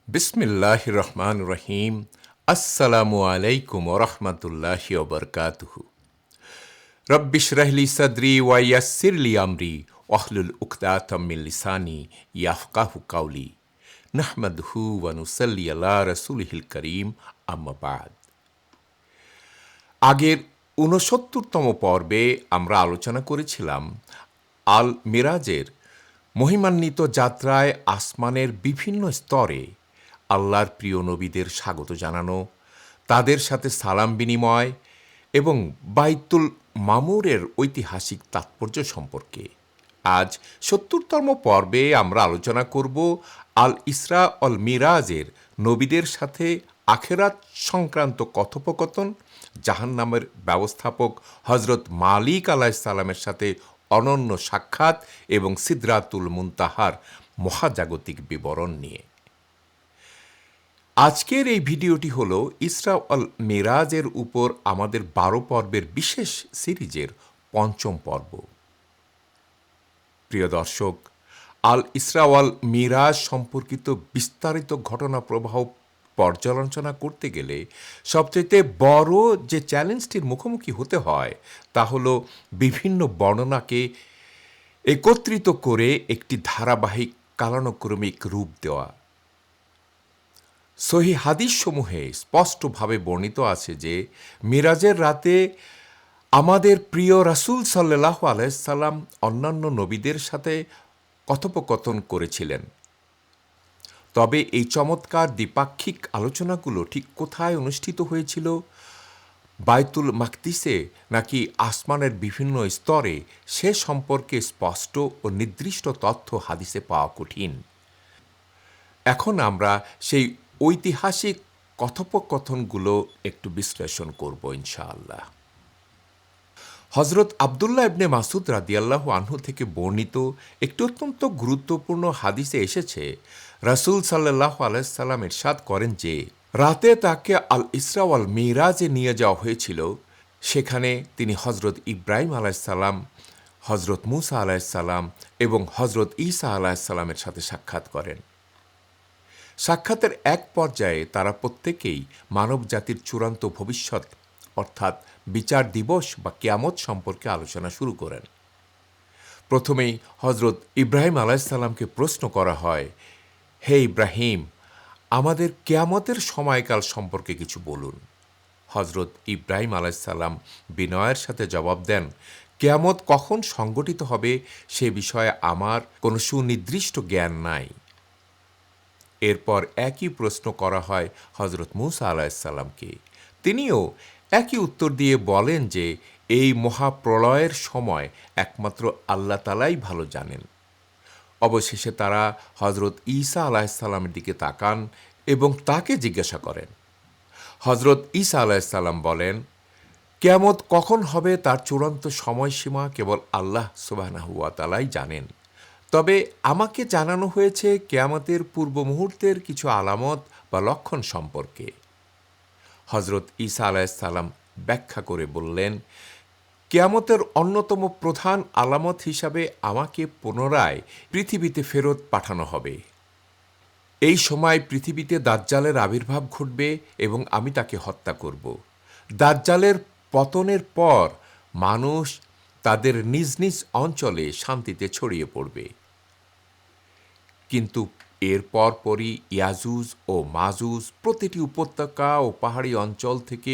বিসমিল্লাহির রহমানির রহিম। আসসালামু আলাইকুম ওয়া রাহমাতুল্লাহি ওয়া বারাকাতুহু। রব্বি ইশরাহ লি সাদরি ওয়া ইয়াসসির লি আমরি ওয়াহলুল উকদাতাম মিন লিসানি ইয়াফকাহু কাওলি। নাহমাদুহু ওয়া নুসাল্লি আলা রাসূলিহিল কারীম, আম্মা বা'দ। আগের ৬৯তম পর্বে আমরা আলোচনা করেছিলাম আল মিরাজের মহিমান্বিত যাত্রায় আসমানের বিভিন্ন স্তরে আল্লাহর প্রিয় নবীদের স্বাগত জানানো, তাদের সাথে সালাম বিনিময় এবং বাইতুল মামুরের ঐতিহাসিক তাৎপর্য সম্পর্কে। আজ ৭০তম পর্বে আমরা আলোচনা করব আল ইসরা অল মিরাজের নবীদের সাথে আখেরাত সংক্রান্ত কথোপকথন, জাহান্নামের ব্যবস্থাপক হজরত মালিক আলাইহিসসালামের সাথে অনন্য সাক্ষাৎ এবং সিদরাতুল মুনতাহার মহাজাগতিক বিবরণ নিয়ে। আজকের এই ভিডিওটি হল ইসরা অল মিরাজের উপর আমাদের ১২ পর্বের বিশেষ সিরিজের পঞ্চম পর্ব। প্রিয় দর্শক, আল ইসরা ওয়াল মিরাজ সম্পর্কিত বিস্তারিত ঘটনা প্রবাহ পর্যালোচনা করতে গেলে সবচেয়ে বড় যে চ্যালেঞ্জটির মুখোমুখি হতে হয় তা হল বিভিন্ন বর্ণনাকে একত্রিত করে একটি ধারাবাহিক কালানুক্রমিক রূপ দেওয়া। সহিহ হাদিসসমূহে স্পষ্টভাবে বর্ণিত আছে যে মিরাজের রাতে আমাদের প্রিয় রাসূল সাল্লাল্লাহু আলাইহি সাল্লাম অন্যান্য নবীদের সাথে কথোপকথন করেছিলেন। তবে এই চমৎকার দ্বিপাক্ষিক আলোচনাগুলো ঠিক কোথায় অনুষ্ঠিত হয়েছিল, বাইতুল মাকদিসে নাকি আসমানের বিভিন্ন স্তরে, সে সম্পর্কে স্পষ্ট ও নির্দিষ্ট তথ্য হাদিসে পাওয়া কঠিন। এখন আমরা সেই ঐতিহাসিক কথোপকথনগুলো একটু বিশ্লেষণ করব ইনশাআল্লাহ। হজরত আবদুল্লাহ ইবনে মাসুদ রাদিয়াল্লাহু আনহু থেকে বর্ণিত একটি অত্যন্ত গুরুত্বপূর্ণ হাদিসে এসেছে, রাসূল সাল্লাল্লাহু আলাইহি সাল্লাম ইরশাদ করেন যে রাতে তাকে আল ইসরা ওয়াল মিরাজে নিয়ে যাওয়া হয়েছিল। সেখানে তিনি হজরত ইব্রাহিম আলাইহিসসালাম, হজরত মুসা আলাইহিসসালাম এবং হজরত ঈসা আলাইহিসসালামের সাথে সাক্ষাৎ করেন। সাক্ষাতের এক পর্যায়ে তারা প্রত্যেকেই মানব জাতির চূড়ান্ত ভবিষ্যৎ অর্থাৎ বিচার দিবস বা কিয়ামত সম্পর্কে আলোচনা শুরু করেন। প্রথমেই হজরত ইব্রাহিম আলাইহিসসালামকে প্রশ্ন করা হয়, হে ইব্রাহিম, আমাদের কিয়ামতের সময়কাল সম্পর্কে কিছু বলুন। হজরত ইব্রাহিম আলাইহিসসালাম বিনয়ের সাথে জবাব দেন, কিয়ামত কখন সংগঠিত হবে সে বিষয়ে আমার কোনো সুনির্দিষ্ট জ্ঞান নাই। এরপর একই প্রশ্ন করা হয় হজরত মুসা আলাইহিসসালামকে। তিনিও একই উত্তর দিয়ে বলেন যে এই মহাপ্রলয়ের সময় একমাত্র আল্লাহ তাআলাই ভালো জানেন। অবশেষে তারা হজরত ঈসা আলাইহিসসালামের দিকে তাকান এবং তাকে জিজ্ঞাসা করেন। হজরত ঈসা আলাইহিসসালাম বলেন, কিয়ামত কখন হবে তার চূড়ান্ত সময়সীমা কেবল আল্লাহ সুবহানাহু ওয়া তাআলাই জানেন। তবে আমাকে জানানো হয়েছে কিয়ামতের পূর্ব মুহূর্তের কিছু আলামত বা লক্ষণ সম্পর্কে। হজরত ঈসা আলাইহিসসালাম ব্যাখ্যা করে বললেন, কিয়ামতের অন্যতম প্রধান আলামত হিসাবে আমাকে পুনরায় পৃথিবীতে ফেরত পাঠানো হবে। এই সময় পৃথিবীতে দাজ্জালের আবির্ভাব ঘটবে এবং আমি তাকে হত্যা করব। দাজ্জালের পতনের পর মানুষ তাদের নিজ নিজ অঞ্চলে শান্তিতে ছড়িয়ে পড়বে, কিন্তু এর পরপরই ইয়াজুজ ও মাজুজ প্রতিটি উপত্যকা ও পাহাড়ি অঞ্চল থেকে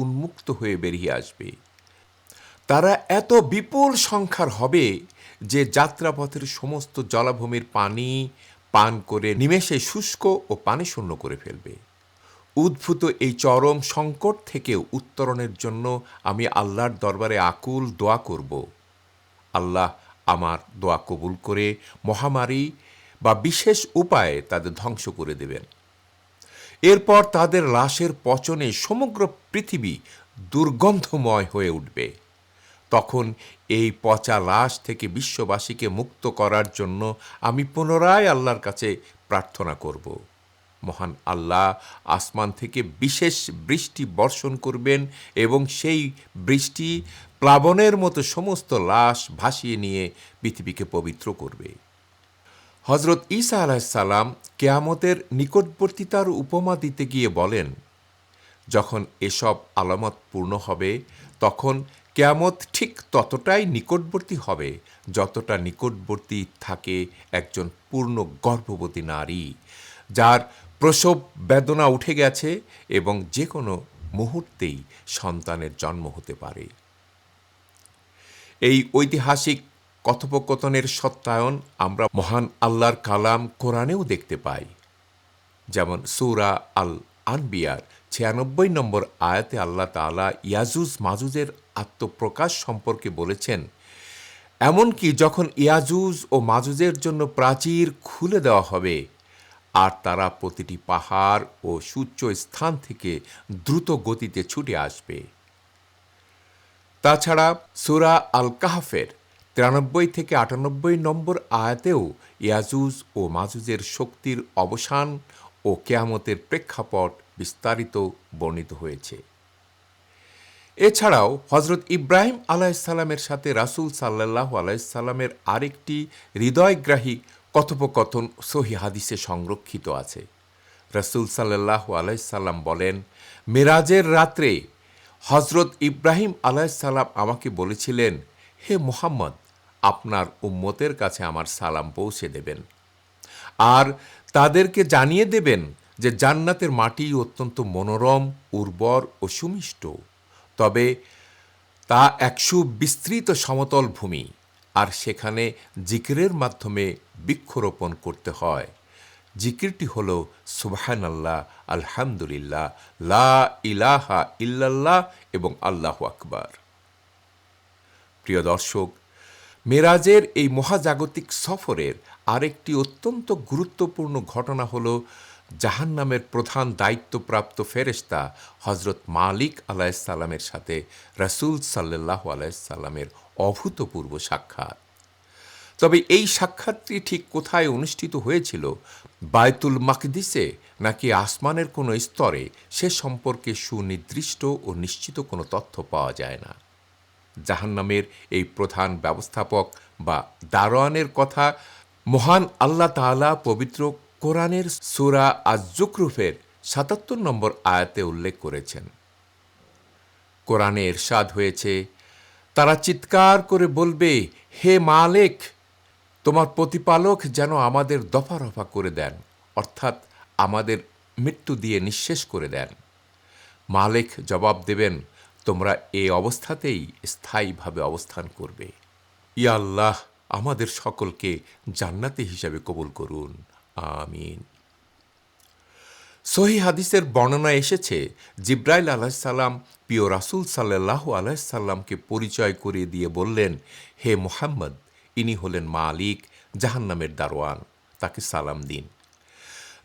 উন্মুক্ত হয়ে বেরিয়ে আসবে। তারা এত বিপুল সংখ্যার হবে যে যাত্রাপথের সমস্ত জলাভূমির পানি পান করে নিমেষে শুষ্ক ও পানিশূন্য করে ফেলবে। উদ্ভূত এই চরম সংকট থেকে উত্তরণের জন্য আমি আল্লাহর দরবারে আকুল দোয়া করব। আল্লাহ আমার দোয়া কবুল করে মহামারী বা বিশেষ উপায়ে তাদের ধ্বংস করে দেবেন। এরপর তাদের লাশের পচনে সমগ্র পৃথিবী দুর্গন্ধময় হয়ে উঠবে। তখন এই পচা লাশ থেকে বিশ্ববাসীকে মুক্ত করার জন্য আমি পুনরায় আল্লাহর কাছে প্রার্থনা করব। মহান আল্লাহ আসমান থেকে বিশেষ বৃষ্টি বর্ষণ করবেন এবং সেই বৃষ্টি প্লাবনের মতো সমস্ত লাশ ভাসিয়ে নিয়ে পৃথিবীকে পবিত্র করবে। হজরত ঈসা আলাইসাল্লাম কেয়ামতের নিকটবর্তিতার উপমা দিতে গিয়ে বলেন, যখন এসব আলামত পূর্ণ হবে তখন কেয়ামত ঠিক ততটাই নিকটবর্তী হবে যতটা নিকটবর্তী থাকে একজন পূর্ণ গর্ভবতী নারী, যার প্রসব বেদনা উঠে গেছে এবং যে কোনো মুহূর্তেই সন্তানের জন্ম হতে পারে। এই ঐতিহাসিক কথোপকথনের সত্যায়ন আমরা মহান আল্লাহর কালাম কোরআনেও দেখতে পাই। যেমন সূরা আল আনবিয়ার ৯৬ নম্বর আয়াতে আল্লাহ তাআলা ইয়াজুজ মাজুজের আত্মপ্রকাশ সম্পর্কে বলেছেন, এমনকি যখন ইয়াজুজ ও মাজুজের জন্য প্রাচীর খুলে দেওয়া হবে আর তারা প্রতিটি পাহাড় ও সুউচ্চ স্থান থেকে দ্রুত গতিতে ছুটে আসবে। তাছাড়া সূরা আল কাহফের ৯৩ থেকে ৯৮ নম্বর আয়াতেও ইয়াজুজ ও মাজুজের শক্তির অবসান ও কেয়ামতের প্রেক্ষাপট বিস্তারিত বর্ণিত হয়েছে। এছাড়াও হজরত ইব্রাহিম আলাইসাল্লামের সাথে রাসূল সাল্লাল্লাহু আলাইসাল্লামের আরেকটি হৃদয়গ্রাহী কথোপকথন সহিহ হাদিসে সংরক্ষিত আছে। রাসূল সাল্লাল্লাহু আলাইসাল্লাম বলেন, মেরাজের রাত্রে হজরত ইব্রাহিম আলাইসাল্লাম আমাকে বলেছিলেন, হে মুহাম্মদ, আপনার উম্মতের কাছে আমার সালাম পৌঁছে দেবেন আর তাদেরকে জানিয়ে দেবেন যে জান্নাতের মাটি অত্যন্ত মনোরম, উর্বর ও সুমিষ্ট, তবে তা এক সুবিস্তৃত সমতল ভূমি আর সেখানে জিকিরের মাধ্যমে বৃক্ষরোপণ করতে হয়। জিকিরটি হল সুবহানাল্লাহ, আলহামদুলিল্লাহ, লা ইলাহা ইল্লাল্লাহ এবং আল্লাহু আকবার। প্রিয় দর্শক, মেরাজের এই মহাজাগতিক সফরের আরেকটি অত্যন্ত গুরুত্বপূর্ণ ঘটনা হল জাহান্নামের প্রধান দায়িত্বপ্রাপ্ত ফেরেশতা হজরত মালিক আলাইসাল্লামের সাথে রাসূল সাল্লাল্লাহু আলাইসাল্লামের অভূতপূর্ব সাক্ষাৎ। তবে এই সাক্ষাৎটি ঠিক কোথায় অনুষ্ঠিত হয়েছিল, বায়তুল মাকদিসে নাকি আসমানের কোনো স্তরে, সে সম্পর্কে সুনির্দিষ্ট ও নিশ্চিত কোনো তথ্য পাওয়া যায় না। জাহান্নামের এই প্রধান ব্যবস্থাপক বা দারোয়ানের কথা মহান আল্লাহ তাআলা পবিত্র কোরআনের সূরা আজ-জুখরুফের ৭৭ নম্বর আয়াতে উল্লেখ করেছেন। কোরআনে ইরশাদ হয়েছে, তারা চিৎকার করে বলবে, হে মালিক, তোমার প্রতিপালক যেন আমাদের দফা রফা করে দেন, অর্থাৎ আমাদের মৃত্যু দিয়ে নিঃশেষ করে দেন। মালিক জবাব দেবেন, তোমরা এই অবস্থাতেই স্থায়ীভাবে অবস্থান করবে। ইয়া আল্লাহ, আমাদের সকলকে জান্নাতি হিসাবে কবুল করুন, আমিন। সহিহ হাদিসের বর্ণনা এসেছে, জিব্রাইল আলাইসাল্লাম প্রিয় রাসূল সাল্লাল্লাহু আলাইসাল্লামকে পরিচয় করিয়ে দিয়ে বললেন, হে মুহাম্মদ, ইনি হলেন মালিক, জাহান্নামের দারোয়ান, তাকে সালাম দিন।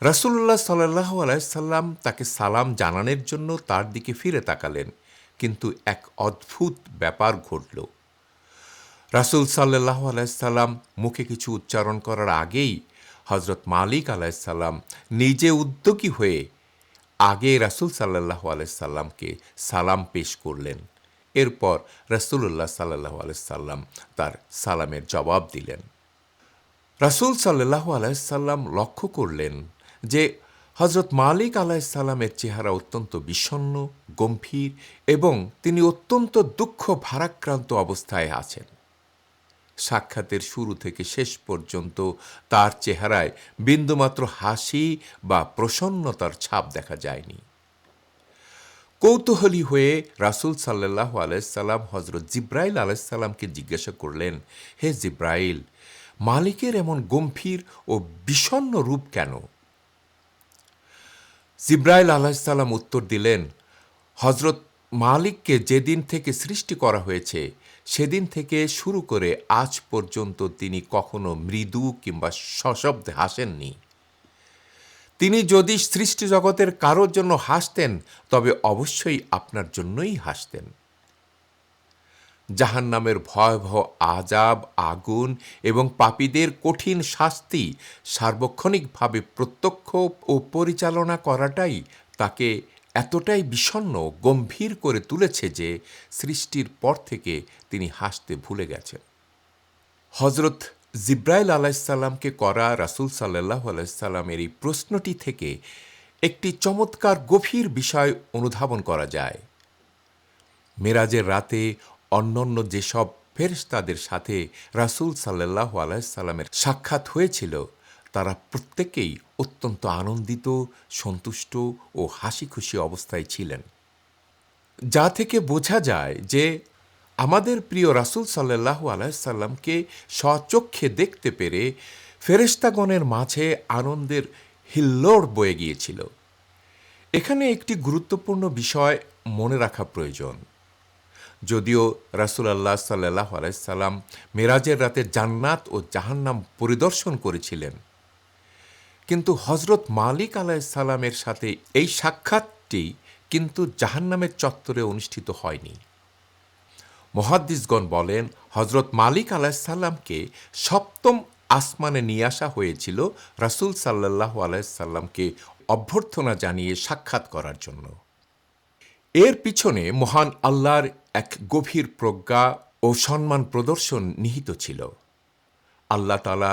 রাসূলুল্লাহ সাল্লাল্লাহু আলাইসাল্লাম তাকে সালাম জানানোর জন্য তার দিকে ফিরে তাকালেন, কিন্তু এক অদ্ভুত ব্যাপার ঘটল। রাসূল সাল্লাল্লাহু আলাইসাল্লাম মুখে কিছু উচ্চারণ করার আগেই হজরত মালিক আলাইসাল্লাম নিজে উদ্যোগী হয়ে আগে রাসূল সাল্লাল্লাহু আলাইসাল্লামকে সালাম পেশ করলেন। এরপর রাসূলুল্লাহ সাল্লাল্লাহু আলাইসাল্লাম তার সালামের জবাব দিলেন। রাসূল সাল্লাল্লাহু আলাইসাল্লাম লক্ষ্য করলেন যে হজরত মালিক আলাইসাল্লামের চেহারা অত্যন্ত বিষণ্ণ, গম্ভীর এবং তিনি অত্যন্ত দুঃখ ভারাক্রান্ত অবস্থায় আছেন। সাক্ষাতের শুরু থেকে শেষ পর্যন্ত তার চেহারায় বিন্দুমাত্র হাসি বা প্রসন্নতার ছাপ দেখা যায়নি। কৌতূহলী হয়ে রাসূল সাল্লাল্লাহু আলাইসাল্লাম হজরত জিব্রাইল আলাইসাল্লামকে জিজ্ঞাসা করলেন, হে জিব্রাইল, মালিকের এমন গম্ভীর ও বিষণ্ণ রূপ কেন? জিব্রাইল আলাইসাল্লাম উত্তর দিলেন, হজরত মালিককে যেদিন থেকে সৃষ্টি করা হয়েছে সেদিন থেকে শুরু করে আজ পর্যন্ত তিনি কখনো মৃদু কিংবা সশব্দে হাসেননি। তিনি যদি সৃষ্টি জগতের কারোর জন্য হাসতেন তবে অবশ্যই আপনার জন্যই হাসতেন। জাহান্নামের ভয়াবহ আযাব, আগুন এবং পাপীদের কঠিন শাস্তি সার্বক্ষণিকভাবে প্রত্যক্ষ ও পরিচালনা করাটাই তাকে এতটাই বিষণ্ণ, গম্ভীর করে তুলেছে যে সৃষ্টির পর থেকে তিনি হাসতে ভুলে গেছেন। হজরত জিব্রাইল আলাইসাল্লামকে করা রাসূল সাল্লাল্লাহু আলাইহি সাল্লামের এই প্রশ্নটি থেকে একটি চমৎকার গভীর বিষয় অনুধাবন করা যায়। মেরাজের রাতে অন্যান্য যেসব ফেরেশতাদের সাথে রাসূল সাল্লাল্লাহু আলাইহি সাল্লামের সাক্ষাৎ হয়েছিল, তারা প্রত্যেকেই অত্যন্ত আনন্দিত, সন্তুষ্ট ও হাসিখুশি অবস্থায় ছিলেন। যা থেকে বোঝা যায় যে আমাদের প্রিয় রাসূল সাল্লাল্লাহু আলাইহি সাল্লামকে স্বচক্ষে দেখতে পেরে ফেরেশতাগণের মাঝে আনন্দের হিল্লোড় বয়ে গিয়েছিল। এখানে একটি গুরুত্বপূর্ণ বিষয় মনে রাখা প্রয়োজন। যদিও রাসূলুল্লাহ সাল্লাল্লাহু আলাইহি সাল্লাম মেরাজের রাতে জান্নাত ও জাহান্নাম পরিদর্শন করেছিলেন, কিন্তু হযরত মালিক আলাইহিস সালামের সাথে এই সাক্ষাৎটি কিন্তু জাহান্নামের চত্বরে অনুষ্ঠিত হয়নি। মুহাদ্দিসগণ বলেন, হযরত মালিক আলাইহিস সালামকে সপ্তম আসমানে নিয়ে আসা হয়েছিল রাসূল সাল্লাল্লাহু আলাইহি সাল্লামকে অভ্যর্থনা জানিয়ে সাক্ষাৎ করার জন্য। এর পিছনে মহান আল্লাহর এক গভীর প্রজ্ঞা ও সম্মান প্রদর্শন নিহিত ছিল। আল্লাহ তাআলা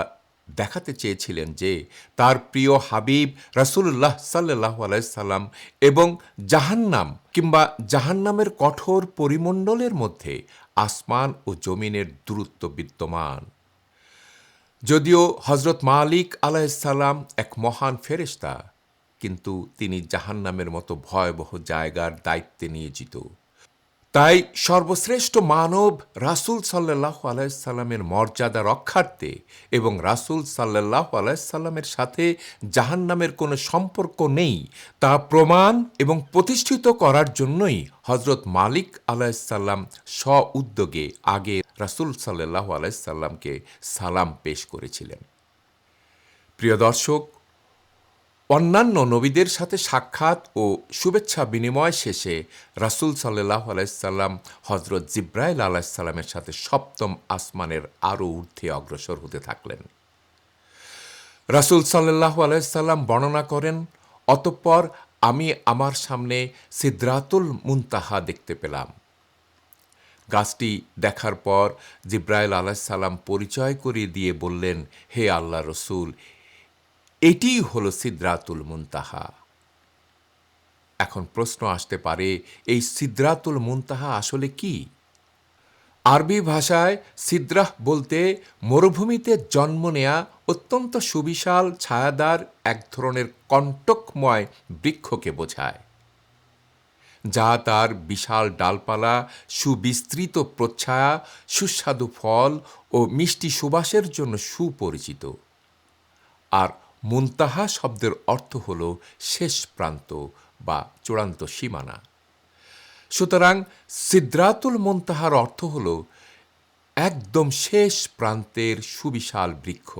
দেখাতে চেয়েছিলেন যে তার প্রিয় হাবিব রাসূলুল্লাহ সাল্লাল্লাহু আলাইহি সাল্লাম এবং জাহান্নাম কিংবা জাহান্নামের কঠোর পরিমণ্ডলের মধ্যে আসমান ও জমিনের দূরত্ব বিদ্যমান। যদিও হযরত মালিক আলাইহিস সালাম এক মহান ফেরেশতা, কিন্তু তিনি জাহান্নামের মতো ভয়াবহ জায়গার দায়িত্বে নিয়োজিত। তাই সর্বশ্রেষ্ঠ মানব রাসূল সাল্লাল্লাহু আলাইহি সাল্লামের মর্যাদা রক্ষার্থে এবং রাসূল সাল্লাল্লাহু আলাইহি সাল্লামের সাথে জাহান্নামের কোনো সম্পর্ক নেই তা প্রমাণ এবং প্রতিষ্ঠিত করার জন্যই হযরত মালিক আলাইহিস সালাম স্ব-উদ্যোগে আগে রাসূল সাল্লাল্লাহু আলাইহি সাল্লামকে সালাম পেশ করেছিলেন। প্রিয় দর্শক, অন্যান্য নবীদের সাথে সাক্ষাৎ ও শুভেচ্ছা বিনিময় শেষে রাসূল সাল্লাল্লাহু আলাইহি সাল্লাম হযরত জিব্রাইল আলাইহিস সালামের সাথে সপ্তম আসমানের আরও ঊর্ধ্বে অগ্রসর হতে থাকলেন। রাসূল সাল্লাল্লাহু আলাইহি সাল্লাম বর্ণনা করেন, অতঃপর আমি আমার সামনে সিদরাতুল মুনতাহা দেখতে পেলাম। গাছটি দেখার পর জিব্রাইল আলাইহিস সালাম পরিচয় করিয়ে দিয়ে বললেন, হে আল্লাহর রাসূল, এটিই হলো সিদরাতুল মুনতাহা। এখন প্রশ্ন আসতে পারে, এই সিদরাতুল মুনতাহা আসলে কি? আরবি ভাষায় সিদরাহ বলতে মরুভূমিতে জন্ম নেয়া অত্যন্ত সুবিশাল ছায়াদার এক ধরনের কণ্টকময় বৃক্ষকে বোঝায়, যা তার বিশাল ডালপালা, সুবিস্তৃত প্রচ্ছায়া, সুস্বাদু ফল ও মিষ্টি সুবাসের জন্য সুপরিচিত। আর মুনতাহা শব্দের অর্থ হল শেষ প্রান্ত বা চূড়ান্ত সীমানা। সুতরাং সিদরাতুল মুনতাহার অর্থ হল একদম শেষ প্রান্তের সুবিশাল বৃক্ষ।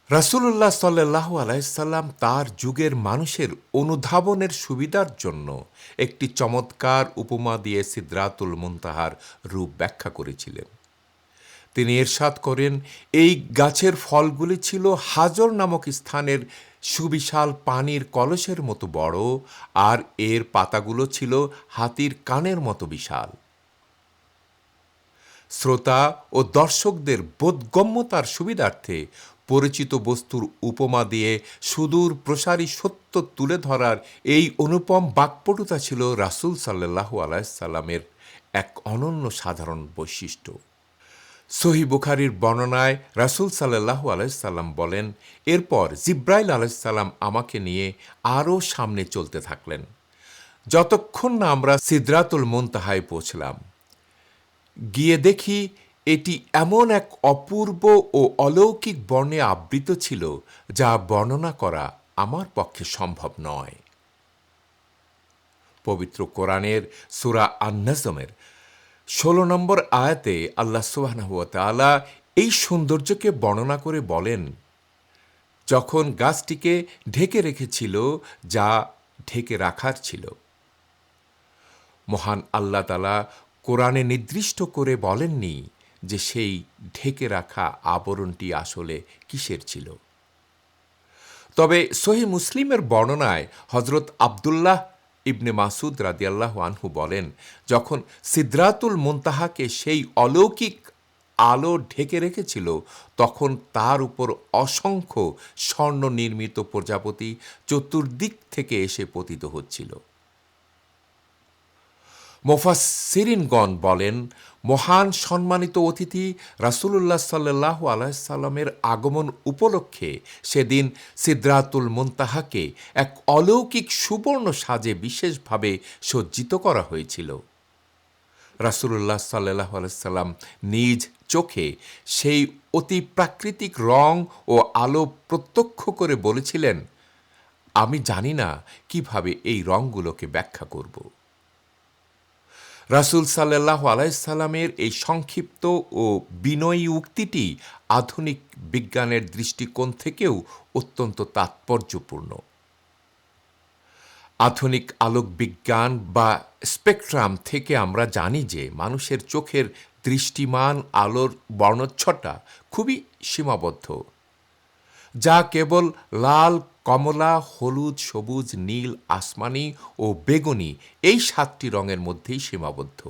রাসূলুল্লাহ সাল্লাল্লাহু আলাইহি সাল্লাম তার যুগের মানুষের অনুধাবনের সুবিধার জন্য একটি চমৎকার উপমা দিয়ে সিদরাতুল মুনতাহার রূপ ব্যাখ্যা করেছিলেন। তিনি ইরশাদ করেন, এই গাছের ফলগুলি ছিল হাজর নামক স্থানের সুবিশাল পানির কলসের মতো বড়, আর এর পাতাগুলো ছিল হাতির কানের মতো বিশাল। শ্রোতা ও দর্শকদের বোধগম্যতার সুবিধার্থে পরিচিত বস্তুর উপমা দিয়ে সুদূর প্রসারী সত্য তুলে ধরার এই অনুপম বাক্পটুতা ছিল রাসূল সাল্লাল্লাহু আলাইহি সাল্লামের এক অনন্য সাধারণ বৈশিষ্ট্য। সহিহ বুখারীর বর্ণনায় রাসূল সাল্লাল্লাহু আলাইহি সাল্লাম বলেন, এরপর জিব্রাইল আলাইহিস সালাম আমাকে নিয়ে আরও সামনে চলতে থাকলেন, যতক্ষণ না আমরা সিদরাতুল মুনতাহায় পৌঁছলাম। গিয়ে দেখি এটি এমন এক অপূর্ব ও অলৌকিক বর্ণে আবৃত ছিল, যা বর্ণনা করা আমার পক্ষে সম্ভব নয়। পবিত্র কোরআনের সূরা আন-নাজমের 16 নম্বর আয়াতে আল্লাহ সুবহানাহু ওয়া তাআলা এই সৌন্দর্যকে বর্ণনা করে বলেন, যখন গাছটিকে ঢেকে রেখেছিল যা ঢেকে রাখার ছিল। মহান আল্লাহ তাআলা কোরআনে নির্দিষ্ট করে বলেননি যে সেই ঢেকে রাখা আবরণটি আসলে কিসের ছিল। তবে সহিহ মুসলিমের বর্ণনায় হযরত আব্দুল্লাহ ইবনে মাসুদ রাদিয়াল্লাহু আনহু বলেন, যখন সিদরাতুল মুনতাহাকে সেই অলৌকিক আলো ঢেকে রেখেছিল, তখন তার উপর অসংখ্য স্বর্ণ নির্মিত প্রজাপতি চতুর্দিক থেকে এসে পতিত হচ্ছিল। মুফাসসিরিনগণ বলেন, মহান সম্মানিত অতিথি রাসূলুল্লাহ সাল্লাল্লাহু আলাইহি সাল্লামের আগমন উপলক্ষে সেদিন সিদরাতুল মুনতাহাকে এক অলৌকিক সুবর্ণ সাজে বিশেষভাবে সজ্জিত করা হয়েছিল। রাসূলুল্লাহ সাল্লাল্লাহু আলাইহি সাল্লাম নিজ চোখে সেই অতি প্রাকৃতিক রং ও আলো প্রত্যক্ষ করে বলেছিলেন, আমি জানি না কিভাবে এই রঙগুলোকে ব্যাখ্যা করব। রাসূল সাল্লাল্লাহু আলাইহি সাল্লামের এই সংক্ষিপ্ত ও বিনয়ী উক্তিটি আধুনিক বিজ্ঞানের দৃষ্টিকোণ থেকেও অত্যন্ত তাৎপর্যপূর্ণ। আধুনিক আলোক বিজ্ঞান বা স্পেকট্রাম থেকে আমরা জানি যে মানুষের চোখের দৃষ্টিমান আলোর বর্ণচ্ছটা খুবই সীমাবদ্ধ, যা কেবল লাল, কমলা, হলুদ, সবুজ, নীল, আসমানি ও বেগুনি এই 7টি রঙের মধ্যেই সীমাবদ্ধ।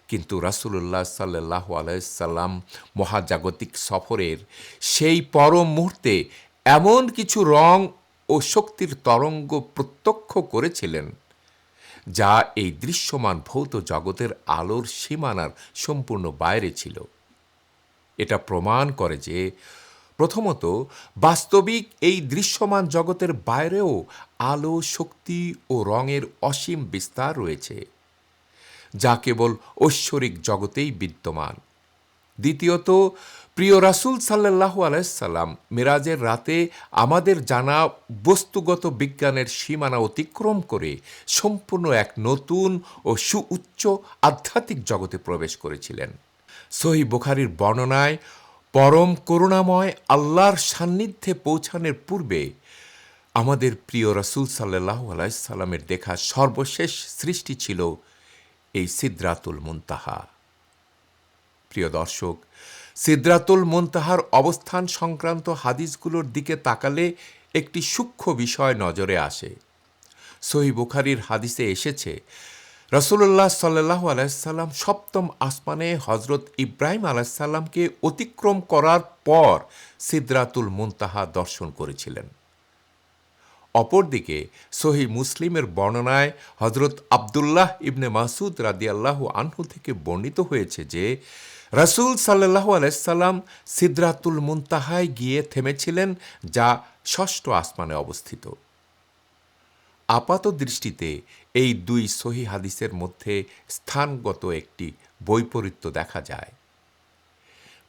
কিন্তু রাসূলুল্লাহ সাল্লাল্লাহু আলাইহি সাল্লাম মহাজাগতিক সফরের সেই পরম মুহূর্তে এমন কিছু রং ও শক্তির তরঙ্গ প্রত্যক্ষ করেছিলেন, যা এই দৃশ্যমান ভৌত জগতের আলোর সীমানার সম্পূর্ণ বাইরে ছিল। এটা প্রমাণ করে যে প্রথমত বাস্তবিক এই দৃশ্যমান জগতের বাইরেও আলো, শক্তি ও রঙের অসীম বিস্তার রয়েছে, যা কেবল ঐশ্বরিক জগতেই বিদ্যমান। দ্বিতীয়ত, প্রিয় রাসূল সাল্লাল্লাহু আলাইহি সাল্লাম মেরাজের রাতে আমাদের জানা বস্তুগত বিজ্ঞানের সীমানা অতিক্রম করে সম্পূর্ণ এক নতুন ও সুউচ্চ আধ্যাত্মিক জগতে প্রবেশ করেছিলেন। সহিহ বুখারীর বর্ণনায় পরম করুণাময় আল্লাহর সান্নিধ্যে পৌঁছানোর পূর্বে আমাদের প্রিয় রাসূল সাল্লাল্লাহু আলাইহি সাল্লামের দেখা সর্বশেষ সৃষ্টি ছিল এই সিদরাতুল মুনতাহা। প্রিয় দর্শক, সিদরাতুল মুনতাহার অবস্থান সংক্রান্ত হাদিসগুলোর দিকে তাকালে একটি সূক্ষ্ম বিষয় নজরে আসে। সহিহ বুখারীর হাদিসে এসেছে, রাসূলুল্লাহ সাল্লাল্লাহু আলাইহি সাল্লাম সপ্তম আসমানে হযরত ইব্রাহিম আলাইহিস সালামকে অতিক্রম করার পর সিদরাতুল মুনতাহা দর্শন করেছিলেন। অপরদিকে সহিহ মুসলিমের বর্ণনায় হযরত আব্দুল্লাহ ইবনে মাসউদ রাদিয়াল্লাহু আনহু থেকে বর্ণিত হয়েছে যে রাসূল সাল্লাল্লাহু আলাইহি সাল্লাম সিদরাতুল মুনতাহায় গিয়ে থেমেছিলেন, যা ষষ্ঠ আসমানে অবস্থিত। আপাত দৃষ্টিতে এই দুই সহিহ হাদিসের মধ্যে স্থানগত একটি বৈপরীত্য দেখা যায়।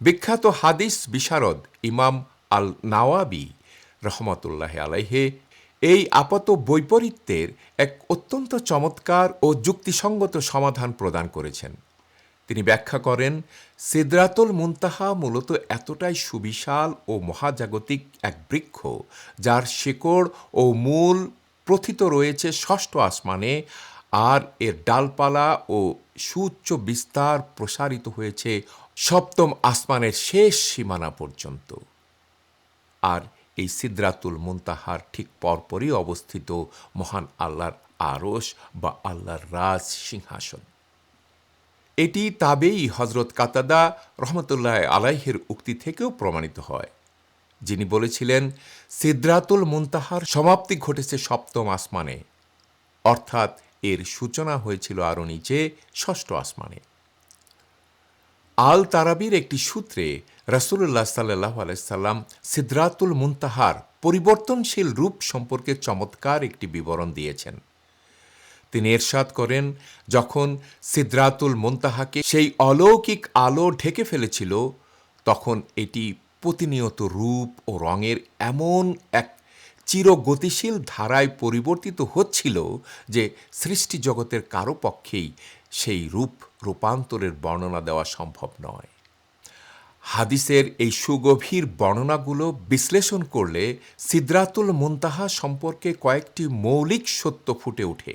বিখ্যাত হাদিস বিশারদ ইমাম আল নাওয়াবি রহমতুল্লাহ আলাইহে এই আপাত বৈপরীত্যের এক অত্যন্ত চমৎকার ও যুক্তিসঙ্গত সমাধান প্রদান করেছেন। তিনি ব্যাখ্যা করেন, সিদরাতুল মুনতাহা মূলত এতটাই সুবিশাল ও মহাজাগতিক এক বৃক্ষ, যার শিকড় ও মূল প্রথিত রয়েছে ষষ্ঠ আসমানে, আর এর ডালপালা ও সুউচ্চ বিস্তার প্রসারিত হয়েছে সপ্তম আসমানের শেষ সীমানা পর্যন্ত। আর এই সিদরাতুল মুনতাহার ঠিক পরপরই অবস্থিত মহান আল্লাহর আরশ বা আল্লাহর রাজ সিংহাসন। এটি তাবেই হযরত কাতাদা রহমতুল্লাহ আলাইহির উক্তি থেকেও প্রমাণিত হয়, যিনি বলেছিলেন, সিদরাতুল মুনতাহার সমাপ্তি ঘটেছে সপ্তম আসমানে, অর্থাৎ এর সূচনা হয়েছিল আরও নিচে ষষ্ঠ আসমানে। আল তারাবির একটি সূত্রে রাসূলুল্লাহ সাল্লাল্লাহু আলাইহি সাল্লাম সিদরাতুল মুনতাহার পরিবর্তনশীল রূপ সম্পর্কে চমৎকার একটি বিবরণ দিয়েছেন। তিনি ইরশাদ করেন, যখন সিদরাতুল মুনতাহাকে সেই অলৌকিক আলো ঢেকে ফেলেছিল, তখন এটি প্রতিনিয়ত রূপ ও রঙের এমন এক চিরগতিশীল ধারায় পরিবর্তিত হচ্ছিল যে সৃষ্টি জগতের কারো পক্ষেই সেই রূপান্তরের বর্ণনা দেওয়া সম্ভব নয়। হাদিসের এই সুগভীর বর্ণনাগুলো বিশ্লেষণ করলে সিদরাতুল মুনতাহা সম্পর্কে কয়েকটি মৌলিক সত্য ফুটে ওঠে।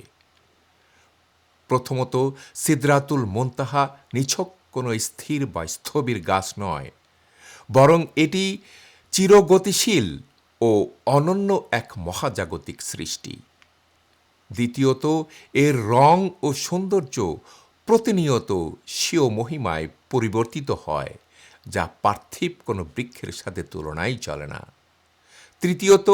প্রথমত, সিদরাতুল মুনতাহা নিছক কোনো স্থির বা স্থবির গাছ নয়, বরং এটি চিরগতিশীল ও অনন্য এক মহাজাগতিক সৃষ্টি। দ্বিতীয়ত, এর রং ও সৌন্দর্য প্রতিনিয়ত স্বীয় মহিমায় পরিবর্তিত হয়, যা পার্থিব কোনো বৃক্ষের সাথে তুলনাই চলে না। তৃতীয়ত,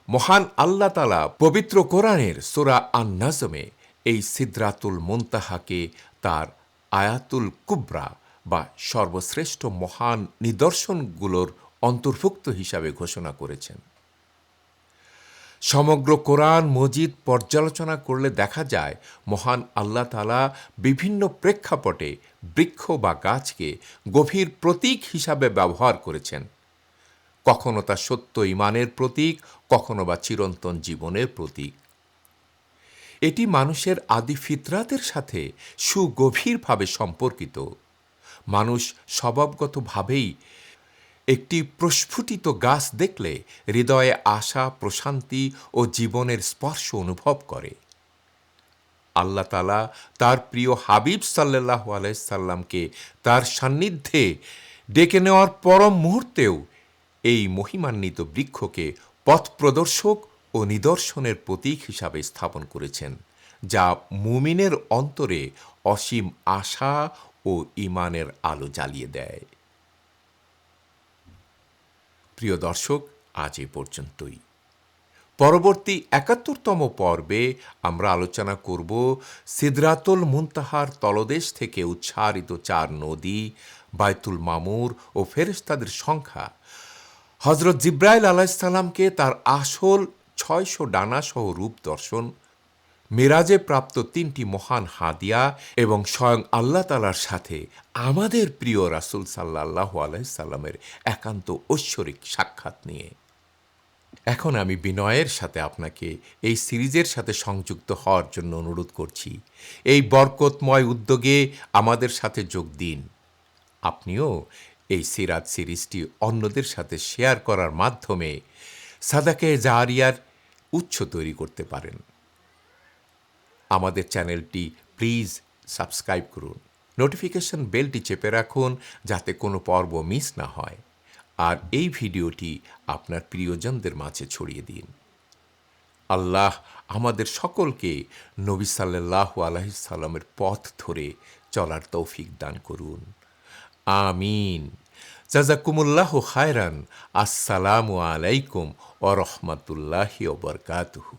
মহান আল্লাহ তাআলা পবিত্র কোরআনের সূরা আন-নাজমে এই সিদরাতুল মুনতাহাকে তার আয়াতুল কুবরা বা সর্বশ্রেষ্ঠ মহান নিদর্শনগুলোর অন্তর্ভুক্ত হিসাবে ঘোষণা করেছেন। সমগ্র কোরআন মজিদ পর্যালোচনা করলে দেখা যায় মহান আল্লাহ তাআলা বিভিন্ন প্রেক্ষাপটে বৃক্ষ বা গাছকে গভীর প্রতীক হিসাবে ব্যবহার করেছেন। কখনো তা সত্য ঈমানের প্রতীক, কখনো বা চিরন্তন জীবনের প্রতীক। এটি মানুষের আদি ফিতরাতের সাথে সুগভীরভাবে সম্পর্কিত। মানুষ স্বভাবগতভাবেই একটি প্রস্ফুটিত গাছ দেখলে হৃদয়ে আশা, প্রশান্তি ও জীবনের স্পর্শ অনুভব করে। আল্লাহ তাআলা তার প্রিয় হাবিব সাল্লাল্লাহু আলাইহি সাল্লামকে তার সান্নিধ্যে ডেকে নেওয়ার পরম মুহূর্তেও এই মহিমান্বিত বৃক্ষকে পথ প্রদর্শক ও নিদর্শনের প্রতীক হিসাবে স্থাপন করেছেন, যা মুমিনের অন্তরে অসীম আশা ও ঈমানের আলো জ্বালিয়ে দেয়। প্রিয় দর্শক, আজ এ পর্যন্তই। পরবর্তী ৭১তম পর্বে আমরা আলোচনা করব সিদরাতুল মুনতাহার তলদেশ থেকে উচ্চারিত ৪ নদী, বায়তুল মামুর ও ফেরেশতাদের সংখ্যা, হযরত জিবরাইল আলাইহিস সালামকে তার আসল ৬০০ ডানাসহ রূপ দর্শন, মেরাজে প্রাপ্ত ৩টি মহান হাদিয়া এবং স্বয়ং আল্লাহ তাআলার সাথে আমাদের প্রিয় রাসূল সাল্লাল্লাহু আলাইহি সাল্লামের একান্ত ঐশ্বরিক সাক্ষাৎ নিয়ে। এখন আমি বিনয়ের সাথে আপনাকে এই সিরিজের সাথে সংযুক্ত হওয়ার জন্য অনুরোধ করছি। এই বরকতময় উদ্যোগে আমাদের সাথে যোগ দিন। আপনিও এই সিরাত সিরিজটি অন্যদের সাথে শেয়ার করার মাধ্যমে সাদাকে জারিয়ার উৎস তৈরি করতে পারেন। আমাদের চ্যানেলটি প্লিজ সাবস্ক্রাইব করুন, নোটিফিকেশন বেলটি চেপে রাখুন যাতে কোনো পর্ব মিস না হয়, আর এই ভিডিওটি আপনার প্রিয়জনদের মাঝে ছড়িয়ে দিন। আল্লাহ আমাদের সকলকে নবী সাল্লাল্লাহু আলাইহি সাল্লামের পথ ধরে চলার তৌফিক দান করুন। আমিন। জাযাকুমুল্লাহু খায়রান। আসসালামু আলাইকুম ওয়া রাহমাতুল্লাহি ওয়া বারাকাতুহু।